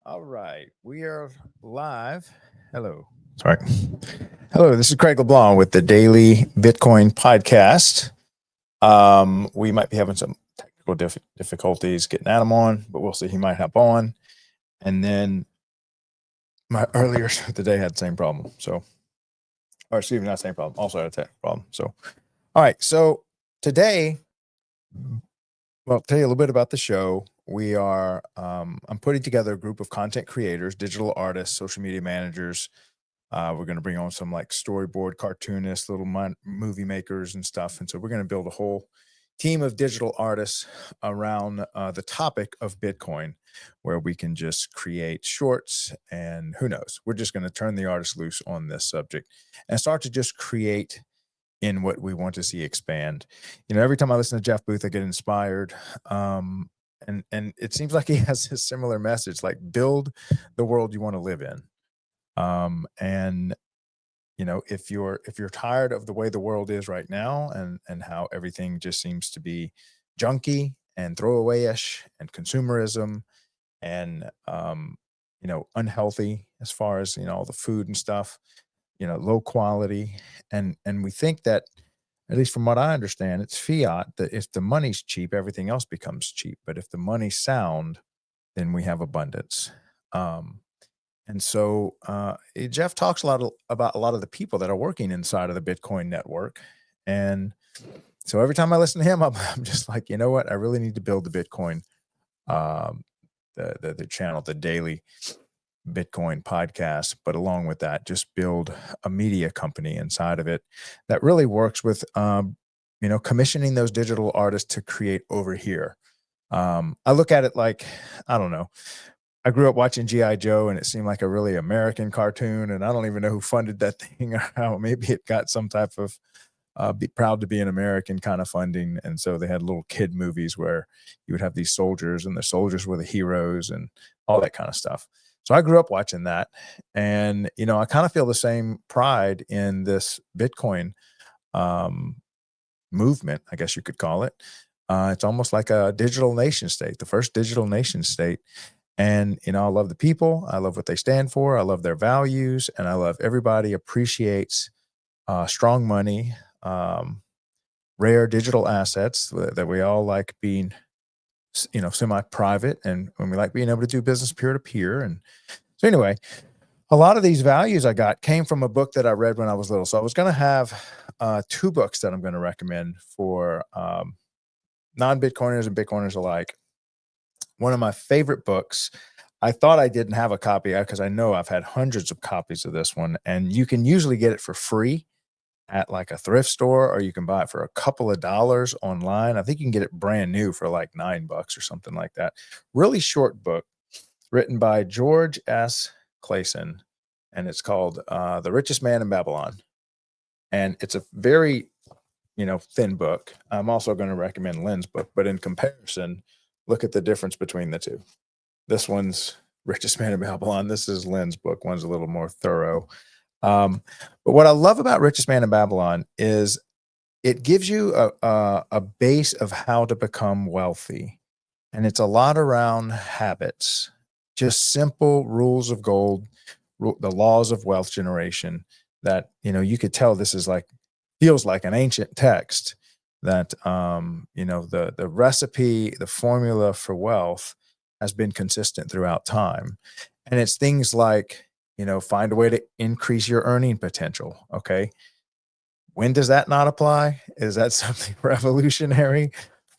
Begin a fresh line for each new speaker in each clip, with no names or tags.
All right, we are live. Hello. Sorry. Hello, this is Craig LeBlanc with the Daily Bitcoin Podcast. We might be having some technical difficulties getting Adam on, but we'll see. He might hop on. And then my earlier show today had the same problem. So, or excuse me, not same problem. Also had a tech problem. So, all right. So today, well, I'll tell you a little bit about the show. We are, I'm putting together a group of content creators, digital artists, social media managers. We're going to bring on some like storyboard cartoonists, little movie makers and stuff. And so we're going to build a whole team of digital artists around the topic of Bitcoin, where we can just create shorts and who knows, we're just going to turn the artists loose on this subject and start to just create in what we want to see expand. You know, every time I listen to Jeff Booth, I get inspired. And it seems like he has a similar message, like build the world you want to live in. And you know, if you're tired of the way the world is right now and how everything just seems to be junky and throwaway-ish and consumerism and you know, unhealthy as far as, you know, all the food and stuff, you know, low quality. And we think that, at least from what I understand, it's fiat that if the money's cheap, everything else becomes cheap. But if the money's sound, then we have abundance. And so Jeff talks about a lot of the people that are working inside of the Bitcoin network. And so every time I listen to him, I'm just like, you know what? I really need to build the Bitcoin, the channel, the Daily Bitcoin Podcast. But along with that, just build a media company inside of it that really works with, you know, commissioning those digital artists to create over here. I look at it like, I don't know. I grew up watching G.I. Joe and it seemed like a really American cartoon. And I don't even know who funded that thing or how. Maybe it got some type of be proud to be an American kind of funding. And so they had little kid movies where you would have these soldiers and the soldiers were the heroes and all that kind of stuff. So I grew up watching that. And, you know, I kind of feel the same pride in this Bitcoin movement, I guess you could call it. It's almost like a digital nation state, the first digital nation state. And, you know, I love the people. I love what they stand for. I love their values. And I love everybody appreciates strong money, rare digital assets that we all like being, you know, semi-private. And when we like being able to do business peer to peer. And so anyway, a lot of these values I got came from a book that I read when I was little. So I was going to have two books that I'm going to recommend for non-Bitcoiners and Bitcoiners alike. One of my favorite books. I thought I didn't have a copy because I know I've had hundreds of copies of this one, and you can usually get it for free at like a thrift store, or you can buy it for a couple of dollars online. I think you can get it brand new for like $9 or something like that. Really short book written by George S. Clayson, and it's called The Richest Man in Babylon. And it's a very, you know, thin book. I'm also going to recommend Lynn's book, but in comparison, look at the difference between the two. This one's Richest Man in Babylon. This is Lynn's book. One's a little more thorough. But what I love about Richest Man in Babylon is it gives you a base of how to become wealthy. And it's a lot around habits, just simple rules of gold, the laws of wealth generation that, you know, you could tell this is like, feels like an ancient text that, you know, the recipe, the formula for wealth has been consistent throughout time. And it's things like, you know, find a way to increase your earning potential. Okay. When does that not apply? Is that something revolutionary?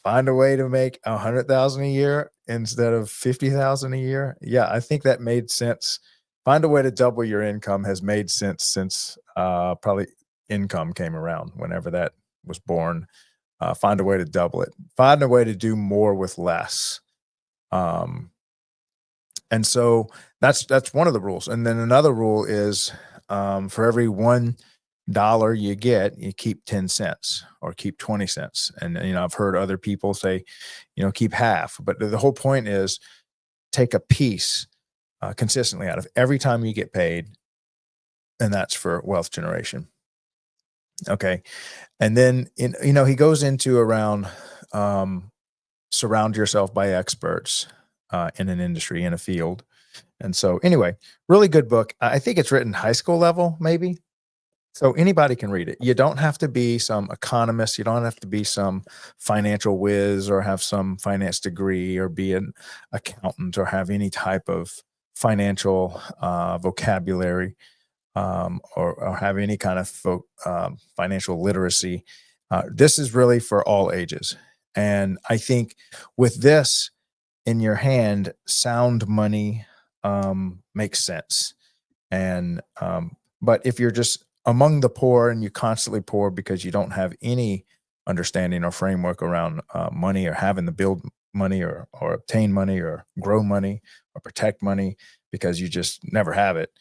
Find a way to make 100,000 a year instead of 50,000 a year. Yeah. I think that made sense. Find a way to double your income has made sense since probably income came around, whenever that was born. Find a way to double it. Find a way to do more with less. And so that's one of the rules. And then another rule is for every $1 you get, you keep 10 cents or keep 20 cents. And, you know, I've heard other people say, you know, keep half. But the whole point is take a piece consistently out of every time you get paid. And that's for wealth generation. Okay. And then, you know, he goes into around surround yourself by experts in an industry, in a field. And so anyway, really good book. I think it's written high school level, maybe. So anybody can read it. You don't have to be some economist. You don't have to be some financial whiz or have some finance degree or be an accountant or have any type of financial vocabulary or have any kind of financial literacy. This is really for all ages. And I think with this in your hand, sound money makes sense. And but if you're just among the poor and you constantly poor because you don't have any understanding or framework around money or having to build money or obtain money or grow money or protect money because you just never have it,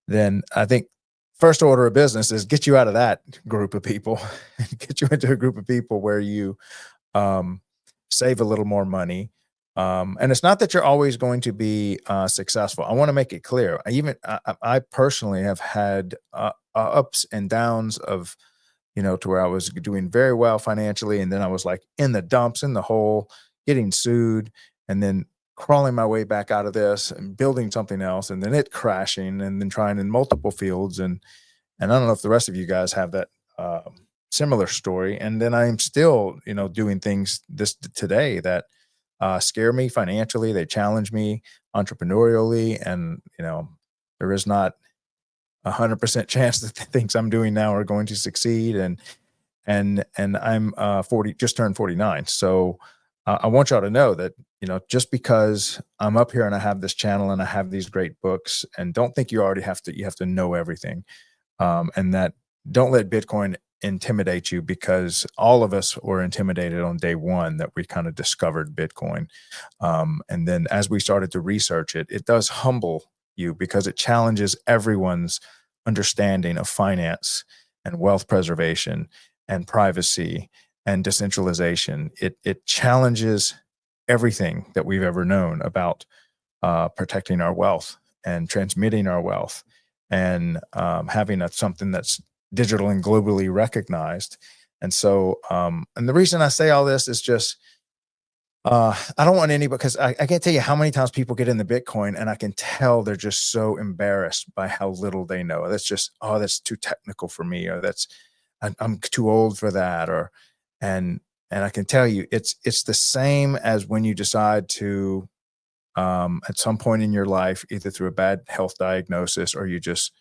then I think first order of business is get you out of that group of people and get you into a group of people where you um, save a little more money. And it's not that you're always going to be successful. I want to make it clear. I personally have had ups and downs of, to where I was doing very well financially, and then I was like in the dumps, in the hole, getting sued, and then crawling my way back out of this and building something else, and then it crashing, and then trying in multiple fields, and I don't know if the rest of you guys have that similar story. And then I'm still, doing things today that scare me financially. They challenge me entrepreneurially, and there is not 100% chance that the things I'm doing now are going to succeed. And I'm 40, just turned 49. So I want y'all to know that just because I'm up here and I have this channel and I have these great books, and don't think you already have to know everything, and that don't let Bitcoin intimidate you, because all of us were intimidated on day one that we kind of discovered Bitcoin. And then as we started to research it, it does humble you because it challenges everyone's understanding of finance and wealth preservation and privacy and decentralization. It challenges everything that we've ever known about protecting our wealth and transmitting our wealth and having something that's digital and globally recognized. And so, and the reason I say all this is just, I don't want any, because I can't tell you how many times people get into Bitcoin and I can tell they're just so embarrassed by how little they know. That's just, oh, that's too technical for me, or I'm too old for that, and I can tell you, it's the same as when you decide to, at some point in your life, either through a bad health diagnosis or you just,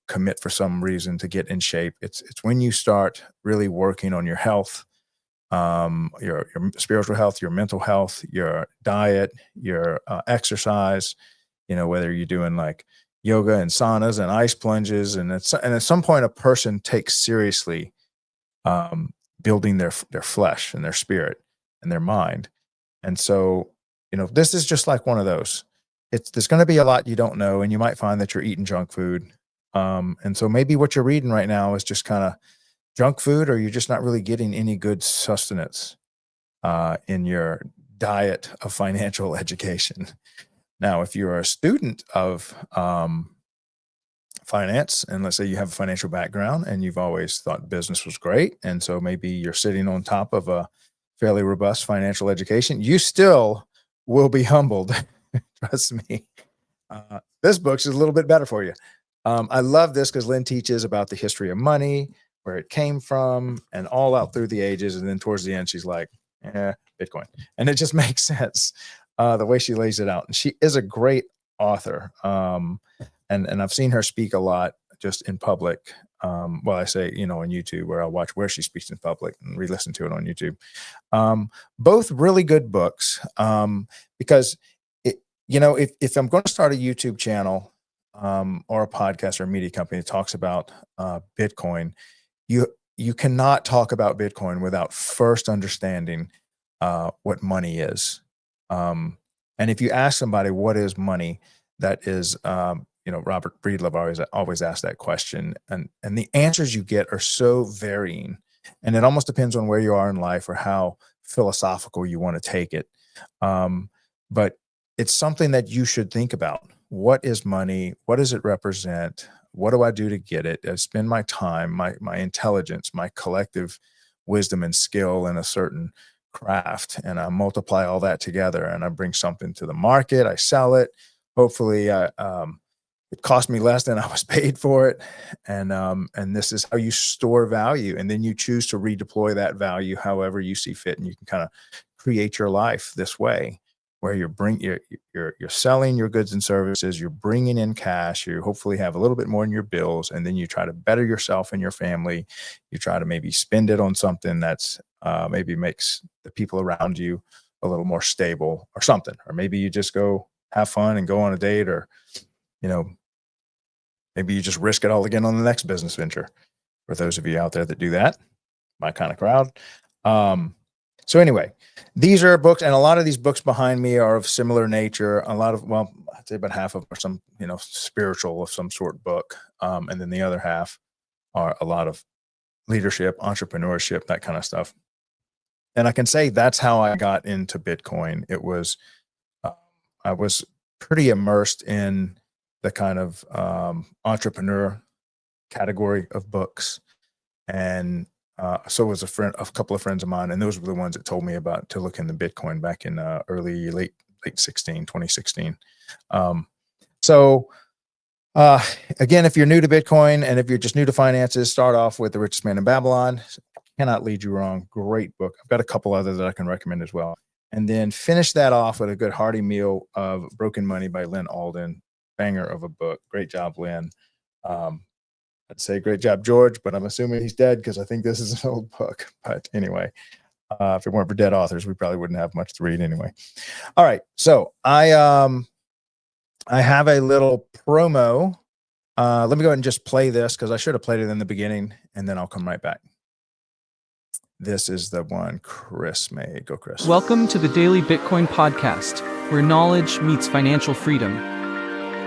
commit for some reason to get in shape. It's when you start really working on your health, your spiritual health, your mental health, your diet, your exercise, whether you're doing like yoga and saunas and ice plunges. And at some point, a person takes seriously building their flesh and their spirit and their mind. And so, this is just like one of those. There's going to be a lot you don't know, and you might find that you're eating junk food. And so maybe what you're reading right now is just kind of junk food, or you're just not really getting any good sustenance in your diet of financial education. Now, if you're a student of finance, and let's say you have a financial background and you've always thought business was great, and so maybe you're sitting on top of a fairly robust financial education, you still will be humbled. Trust me. This book's is a little bit better for you. I love this because Lynn teaches about the history of money, where it came from, and all out through the ages. And then towards the end, she's like, Bitcoin. And it just makes sense the way she lays it out. And she is a great author. And I've seen her speak a lot just in public. Well, I say, on YouTube, where I'll watch where she speaks in public and re-listen to it on YouTube. Both really good books, because if I'm going to start a YouTube channel or a podcast or a media company that talks about Bitcoin, you cannot talk about Bitcoin without first understanding what money is. And if you ask somebody what is money, that is, Robert Breedlove always asks that question, and the answers you get are so varying, and it almost depends on where you are in life or how philosophical you want to take it. But it's something that you should think about. What is money? What does it represent? What do I do to get it? I spend my time, my intelligence, my collective wisdom and skill in a certain craft, and I multiply all that together, and I bring something to the market. I sell it. hopefully, it cost me less than I was paid for it. And this is how you store value. And then you choose to redeploy that value however you see fit. And you can kind of create your life this way, where you're selling your goods and services, you're bringing in cash, you hopefully have a little bit more in your bills, and then you try to better yourself and your family. You try to maybe spend it on something that's maybe makes the people around you a little more stable or something. Or maybe you just go have fun and go on a date, or, maybe you just risk it all again on the next business venture. For those of you out there that do that, my kind of crowd. So anyway, these are books, and a lot of these books behind me are of similar nature. A lot of, well, I'd say about half of them are some, spiritual of some sort book. And then the other half are a lot of leadership, entrepreneurship, that kind of stuff. And I can say that's how I got into Bitcoin. It was, I was pretty immersed in the kind of entrepreneur category of books. And so was a couple of friends of mine, and those were the ones that told me to look into Bitcoin back in late 2016. Again, if you're new to Bitcoin and if you're just new to finances, start off with The Richest Man in Babylon. Cannot lead you wrong. Great book. I've got a couple others that I can recommend as well. And then finish that off with a good hearty meal of Broken Money by Lynn Alden. Banger of a book. Great job, Lynn. I'd say great job, George, but I'm assuming he's dead because I think this is an old book. But anyway, if it weren't for dead authors, we probably wouldn't have much to read anyway. All right, so I have a little promo. Let me go ahead and just play this because I should have played it in the beginning, and then I'll come right back. This is the one Chris made. Go, Chris.
Welcome to the Daily Bitcoin Podcast, where knowledge meets financial freedom.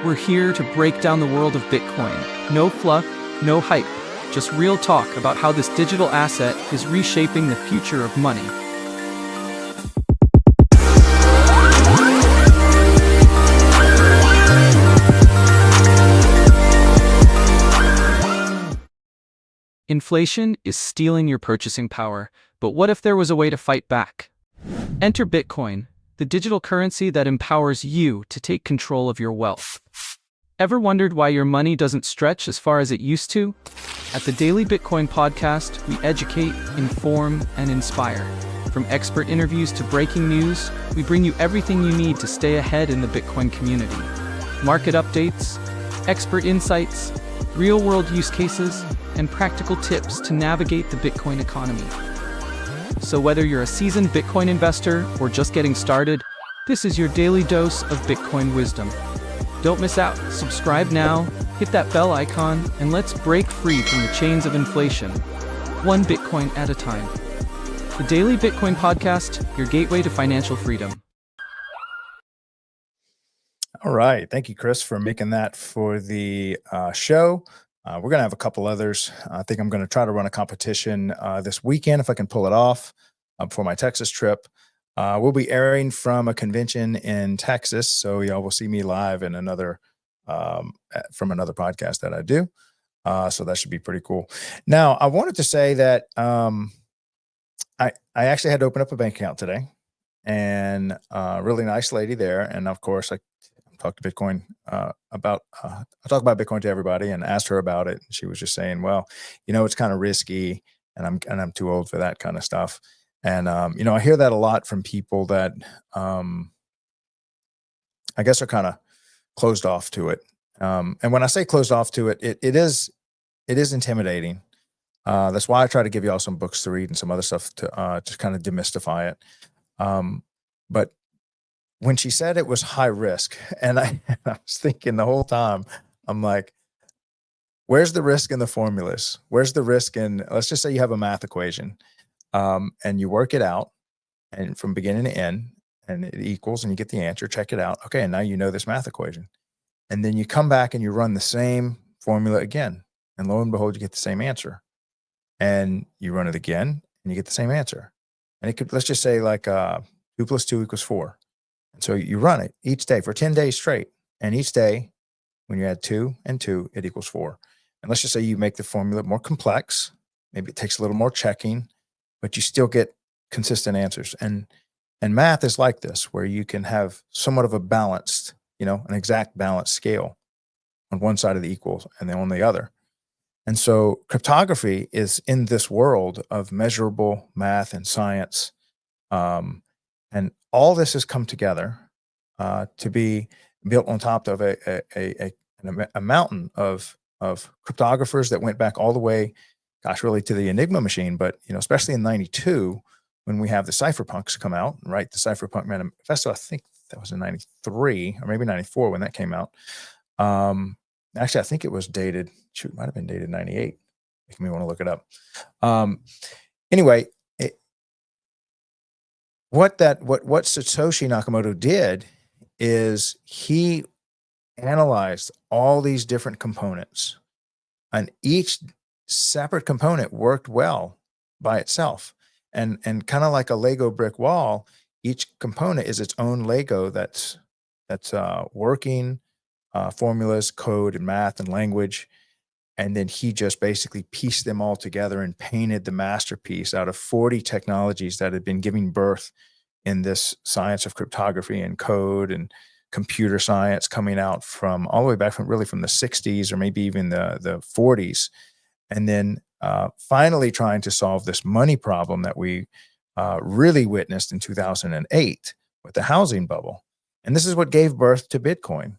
We're here to break down the world of Bitcoin. No fluff, no hype, just real talk about how this digital asset is reshaping the future of money. Inflation is stealing your purchasing power, but what if there was a way to fight back? Enter Bitcoin, the digital currency that empowers you to take control of your wealth. Ever wondered why your money doesn't stretch as far as it used to? At the Daily Bitcoin Podcast, we educate, inform, and inspire. From expert interviews to breaking news, we bring you everything you need to stay ahead in the Bitcoin community. Market updates, expert insights, real-world use cases, and practical tips to navigate the Bitcoin economy. So whether you're a seasoned Bitcoin investor or just getting started, this is your daily dose of Bitcoin wisdom. Don't miss out. Subscribe now, hit that bell icon, and let's break free from the chains of inflation, one Bitcoin at a time. The Daily Bitcoin Podcast, your gateway to financial freedom.
All right. Thank you, Chris, for making that for the show. We're going to have a couple others. I think I'm going to try to run a competition this weekend if I can pull it off for my Texas trip. We'll be airing from a convention in Texas, so y'all will see me live in another from another podcast that I do. So that should be pretty cool. Now, I wanted to say that I actually had to open up a bank account today, and a really nice lady there. And of course, I talked to Bitcoin I talk about Bitcoin to everybody and asked her about it. And she was just saying, well, it's kind of risky, and I'm too old for that kind of stuff. And, I hear that a lot from people that, I guess are kind of closed off to it. And when I say closed off to it, it is intimidating. That's why I try to give you all some books to read and some other stuff to just kind of demystify it. But when she said it was high risk, and I was thinking the whole time, I'm like, where's the risk in the formulas? Where's the risk in, let's just say you have a math equation. And you work it out, and from beginning to end, and it equals, and you get the answer, check it out. Okay, and now you know this math equation. And then you come back and you run the same formula again, and lo and behold, you get the same answer. And you run it again, and you get the same answer. And it could, let's just say like 2 + 2 = 4. And so you run it each day for 10 days straight. And each day, when you add 2 and 2, it equals 4. And let's just say you make the formula more complex. Maybe it takes a little more checking, but you still get consistent answers. And math is like this, where you can have somewhat of a balanced, an exact balanced scale on one side of the equals and then on the other. And so cryptography is in this world of measurable math and science. And all this has come together to be built on top of a mountain of cryptographers that went back all the way, gosh, really to the Enigma machine. But especially in '92, when we have the cypherpunks come out, right? The Cypherpunk Manifesto, I think that was in '93 or maybe '94 when that came out. Actually, I think it was dated. Shoot, it might have been dated '98. Making me want to look it up. Anyway, what Satoshi Nakamoto did is he analyzed all these different components, and each separate component worked well by itself. And kind of like a Lego brick wall, each component is its own Lego that's working formulas, code, and math and language. And then he just basically pieced them all together and painted the masterpiece out of 40 technologies that had been giving birth in this science of cryptography and code and computer science, coming out from all the way back from the 60s or maybe even the 40s. And then finally trying to solve this money problem that we really witnessed in 2008 with the housing bubble. And this is what gave birth to Bitcoin.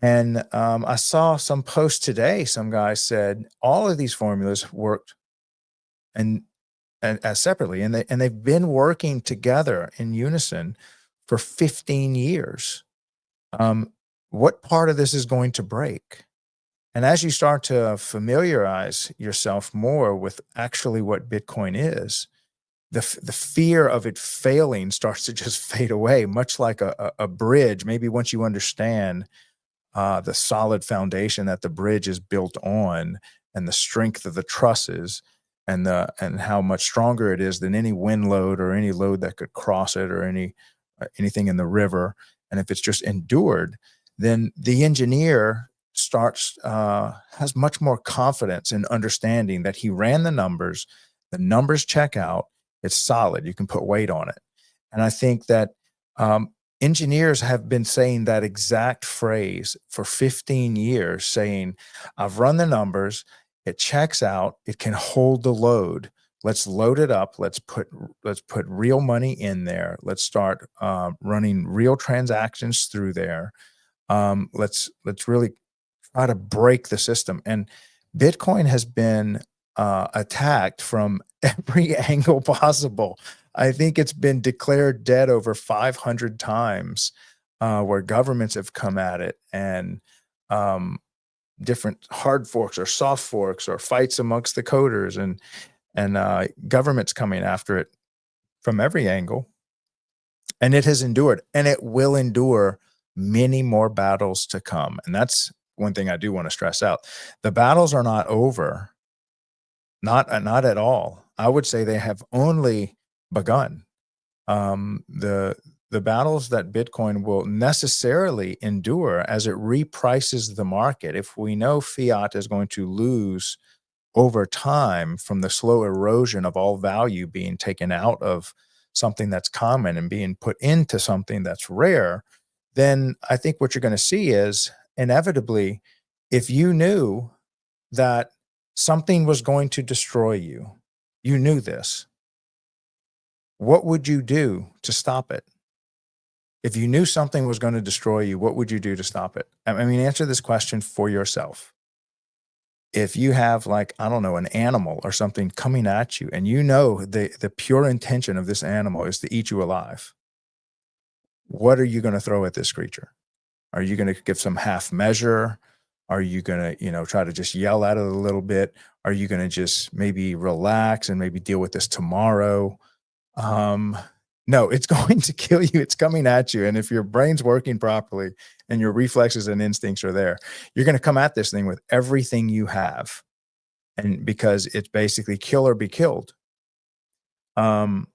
And I saw some post today. Some guy said all of these formulas worked and as separately, and they've been working together in unison for 15 years. What part of this is going to break? And as you start to familiarize yourself more with actually what Bitcoin is, the fear of it failing starts to just fade away, much like a bridge. Maybe once you understand the solid foundation that the bridge is built on, and the strength of the trusses, and how much stronger it is than any wind load or any load that could cross it, or anything in the river. And if it's just endured, then the engineer has much more confidence in understanding that he ran the numbers check out, it's solid, you can put weight on it. And I think that engineers have been saying that exact phrase for 15 years, saying, I've run the numbers, it checks out, it can hold the load. Let's load it up. Let's put real money in there. Let's start running real transactions through there. Let's really try to break the system. And Bitcoin has been attacked from every angle possible. I think it's been declared dead over 500 times, where governments have come at it, and different hard forks or soft forks or fights amongst the coders, and governments coming after it from every angle. And it has endured, and it will endure many more battles to come. And that's one thing I do want to stress out. The battles are not over. Not at all. I would say they have only begun. The battles that Bitcoin will necessarily endure as it reprices the market. If we know fiat is going to lose over time from the slow erosion of all value being taken out of something that's common and being put into something that's rare, then I think what you're going to see is, inevitably, if you knew that something was going to destroy you, you knew this, what would you do to stop it? If you knew something was going to destroy you, what would you do to stop it? I mean, answer this question for yourself. If you have, like, I don't know, an animal or something coming at you, and you know the pure intention of this animal is to eat you alive, what are you going to throw at this creature? Are you going to give some half measure? Are you going to, try to just yell at it a little bit? Are you going to just maybe relax and maybe deal with this tomorrow? No, it's going to kill you. It's coming at you. And if your brain's working properly and your reflexes and instincts are there, you're going to come at this thing with everything you have. And because it's basically kill or be killed. And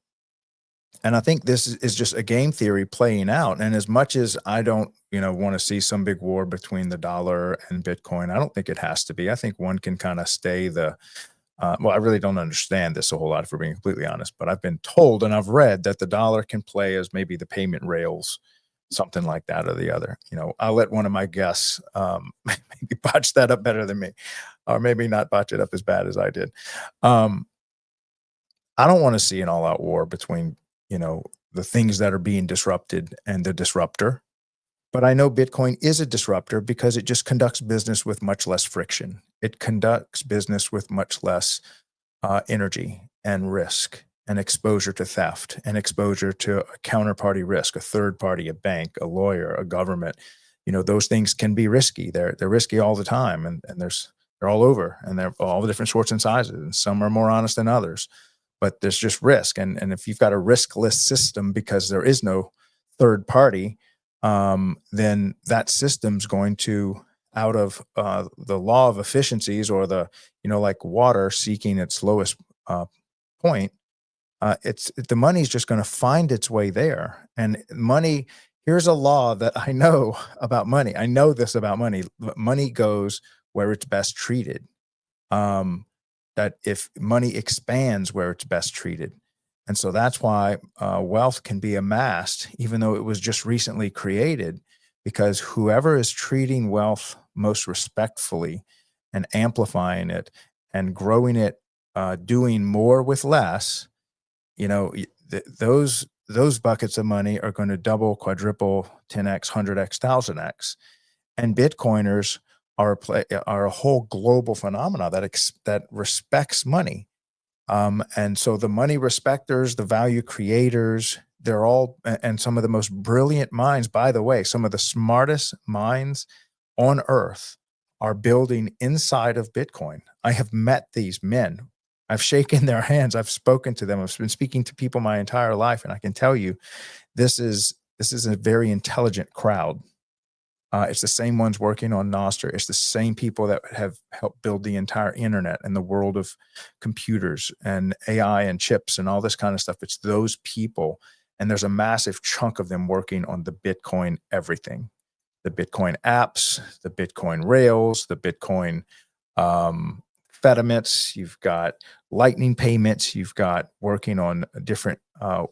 I think this is just a game theory playing out. And as much as I don't, want to see some big war between the dollar and Bitcoin, I don't think it has to be. I think one can kind of stay well, I really don't understand this a whole lot, if we're being completely honest, but I've been told and I've read that the dollar can play as maybe the payment rails something like that or the other. I'll let one of my guests maybe botch that up better than me, or maybe not botch it up as bad as I did. I don't want to see an all-out war between, the things that are being disrupted and the disruptor. But I know Bitcoin is a disruptor because it just conducts business with much less friction. It conducts business with much less energy and risk and exposure to theft and exposure to a counterparty risk, a third party, a bank, a lawyer, a government. Those things can be risky. They're risky all the time, and they're all over, and they're all the different sorts and sizes, and some are more honest than others. But there's just risk, and if you've got a riskless system because there is no third party, then that system's going to, out of the law of efficiencies, or like water seeking its lowest point, the money's just going to find its way there. And money, here's a law that I know about money. I know this about money. Money goes where it's best treated. That if money expands where it's best treated. And so that's why wealth can be amassed, even though it was just recently created, because whoever is treating wealth most respectfully and amplifying it and growing it, doing more with less, those buckets of money are going to double, quadruple, 10x, 100x, 1000x. And Bitcoiners are a whole global phenomena that respects money. And so the money respecters, the value creators, they're all, and some of the most brilliant minds, by the way, some of the smartest minds on earth are building inside of Bitcoin. I have met these men. I've shaken their hands. I've spoken to them. I've been speaking to people my entire life. And I can tell you, this is a very intelligent crowd. It's the same ones working on Nostr. It's the same people that have helped build the entire internet and the world of computers and AI and chips and all this kind of stuff. It's those people. And there's a massive chunk of them working on the Bitcoin everything, the Bitcoin apps, the Bitcoin rails, the Bitcoin fediments. You've got lightning payments. You've got working on different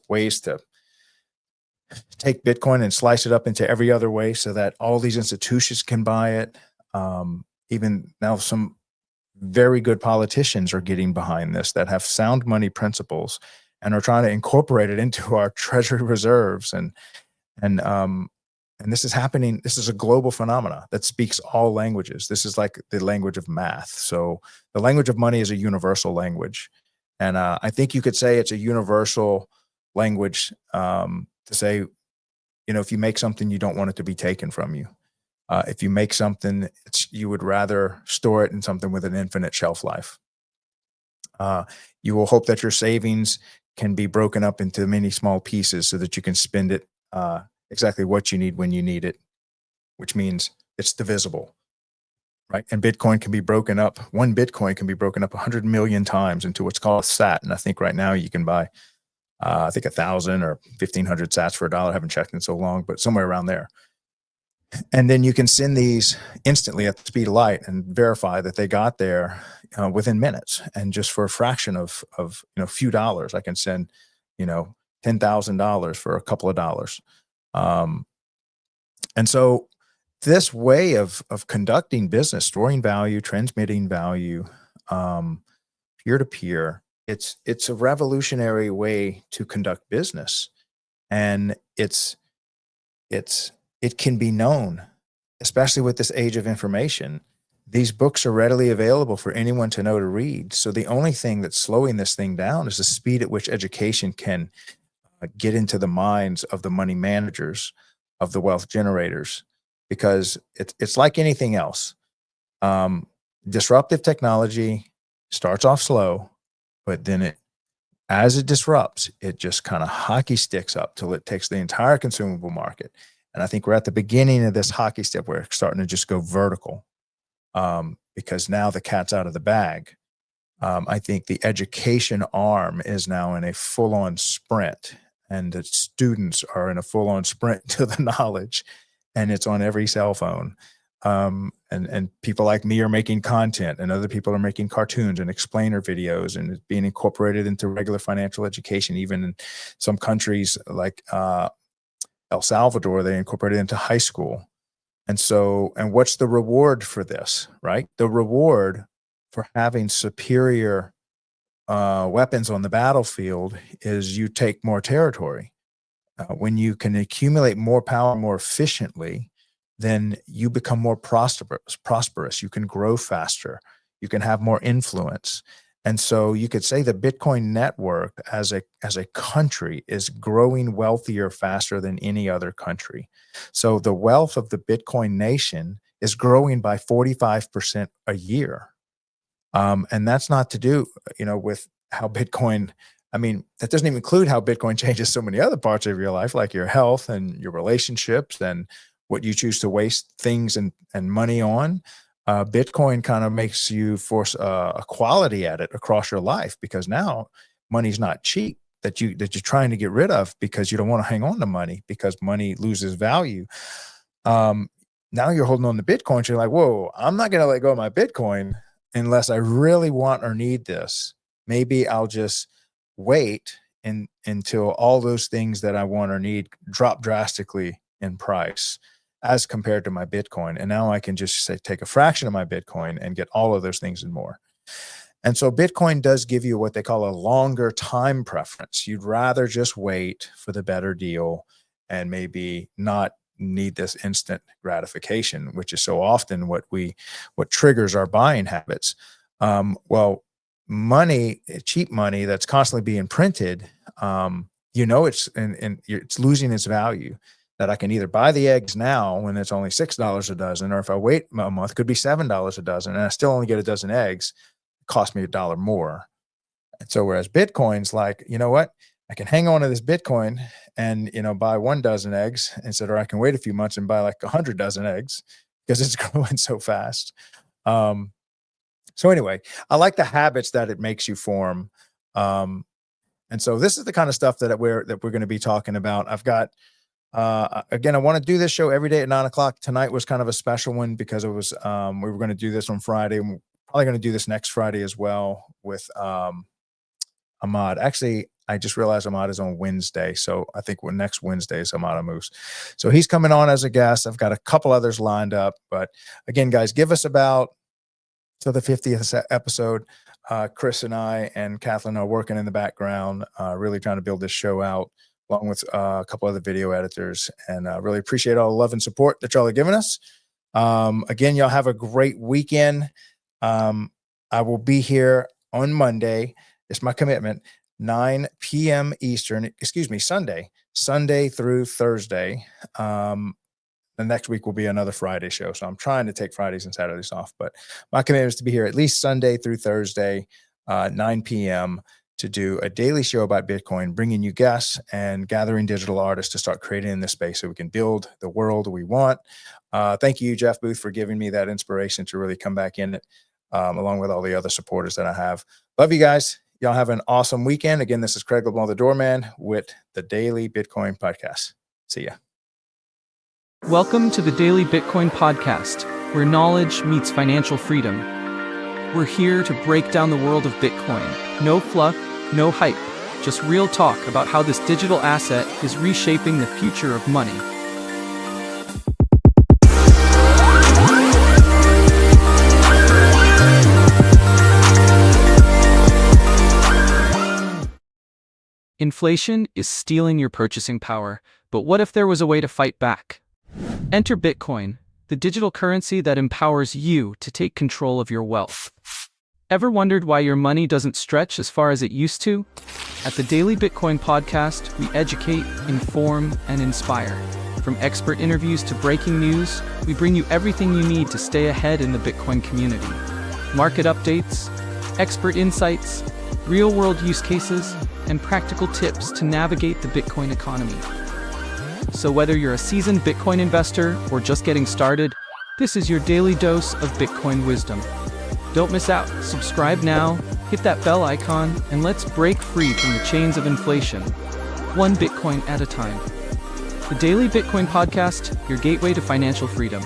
ways to take Bitcoin and slice it up into every other way so that all these institutions can buy it. Even now, some very good politicians are getting behind this that have sound money principles and are trying to incorporate it into our treasury reserves. And this is happening. This is a global phenomena that speaks all languages. This is like the language of math. So the language of money is a universal language. And I think you could say it's a universal language to say, if you make something, you don't want it to be taken from you. If you make something, you would rather store it in something with an infinite shelf life. You will hope that your savings can be broken up into many small pieces so that you can spend it exactly what you need when you need it, which means it's divisible, right? And Bitcoin can be broken up. One Bitcoin can be broken up 100 million times into what's called a sat. And I think right now you can buy I think 1,000 or 1,500 sats for $1. I haven't checked in so long, but somewhere around there. And then you can send these instantly at the speed of light and verify that they got there within minutes. And just for a fraction of a few dollars, I can send $10,000 for a couple of dollars. And so this way of conducting business, storing value, transmitting value, peer to peer. It's a revolutionary way to conduct business, and it can be known, especially with this age of information. These books are readily available for anyone to know to read. So the only thing that's slowing this thing down is the speed at which education can get into the minds of the money managers, of the wealth generators, because it's like anything else. Disruptive technology starts off slow, but then as it disrupts, it just kind of hockey sticks up till it takes the entire consumable market. And I think we're at the beginning of this hockey stick where it's starting to just go vertical, because now the cat's out of the bag. I think the education arm is now in a full-on sprint, and the students are in a full-on sprint to the knowledge, and it's on every cell phone. And people like me are making content, and other people are making cartoons and explainer videos, and it's being incorporated into regular financial education, even in some countries like El Salvador, they incorporated it into high school. And what's the reward for this, right? The reward for having superior weapons on the battlefield is you take more territory. When you can accumulate more power more efficiently, then you become more prosperous. You can grow faster. You can have more influence. And so you could say the Bitcoin network as a country is growing wealthier faster than any other country. So the wealth of the Bitcoin nation is growing by 45% a year. And that's not to do, with how Bitcoin, that doesn't even include how Bitcoin changes so many other parts of your life, like your health and your relationships and what you choose to waste things and money on. Bitcoin kind of makes you force a quality at it across your life, because now money's not cheap, that you're trying to get rid of because you don't want to hang on to money because money loses value. Now you're holding on to Bitcoin. So you're like, whoa, I'm not going to let go of my Bitcoin unless I really want or need this. Maybe I'll just wait until all those things that I want or need drop drastically in price as compared to my Bitcoin. And now I can just say, take a fraction of my Bitcoin and get all of those things and more. And so Bitcoin does give you what they call a longer time preference. You'd rather just wait for the better deal and maybe not need this instant gratification, which is so often what triggers our buying habits. Well, money, cheap money that's constantly being printed, it's losing its value. That I can either buy the eggs now when it's only $6 a dozen, or if I wait a month, it could be $7 a dozen, and I still only get a dozen eggs. It costs me $1 more. And so whereas Bitcoin's like, you know what? I can hang on to this Bitcoin and, buy 1 dozen eggs instead, or I can wait a few months and buy like 100 dozen eggs because it's growing so fast. So anyway, I like the habits that it makes you form. And so this is the kind of stuff that we're going to be talking about. I've got, again, I want to do this show every day at 9:00. Tonight was kind of a special one because it was, we were going to do this on Friday, and we're probably going to do this next Friday as well with, Ahmad. Actually, I just realized Ahmad is on Wednesday. So I think next Wednesday is Ahmad Amoose. So he's coming on as a guest. I've got a couple others lined up, but again, guys, give us about to the 50th episode. Chris and I and Kathleen are working in the background, really trying to build this show out, along with a couple other video editors, and really appreciate all the love and support that y'all are giving us. Again, y'all have a great weekend. I will be here on Monday. It's my commitment, 9 p.m. Eastern, Sunday through Thursday. The next week will be another Friday show. So I'm trying to take Fridays and Saturdays off, but my commitment is to be here at least Sunday through Thursday, 9 p.m. to do a daily show about Bitcoin, bringing you guests and gathering digital artists to start creating in this space so we can build the world we want. Thank you, Jeff Booth, for giving me that inspiration to really come back in it, along with all the other supporters that I have. Love you guys. Y'all have an awesome weekend. Again, this is Craig LeBlanc, the Doorman, with the Daily Bitcoin Podcast. See ya.
Welcome to the Daily Bitcoin Podcast, where knowledge meets financial freedom. We're here to break down the world of Bitcoin. No fluff, no hype, just real talk about how this digital asset is reshaping the future of money. Inflation is stealing your purchasing power, but what if there was a way to fight back? Enter Bitcoin, the digital currency that empowers you to take control of your wealth. Ever wondered why your money doesn't stretch as far as it used to? At the Daily Bitcoin Podcast, we educate, inform, and inspire. From expert interviews to breaking news, we bring you everything you need to stay ahead in the Bitcoin community. Market updates, expert insights, real-world use cases, and practical tips to navigate the Bitcoin economy. So whether you're a seasoned Bitcoin investor or just getting started, this is your daily dose of Bitcoin wisdom. Don't miss out. Subscribe now, hit that bell icon, and let's break free from the chains of inflation, one Bitcoin at a time. The Daily Bitcoin Podcast, your gateway to financial freedom.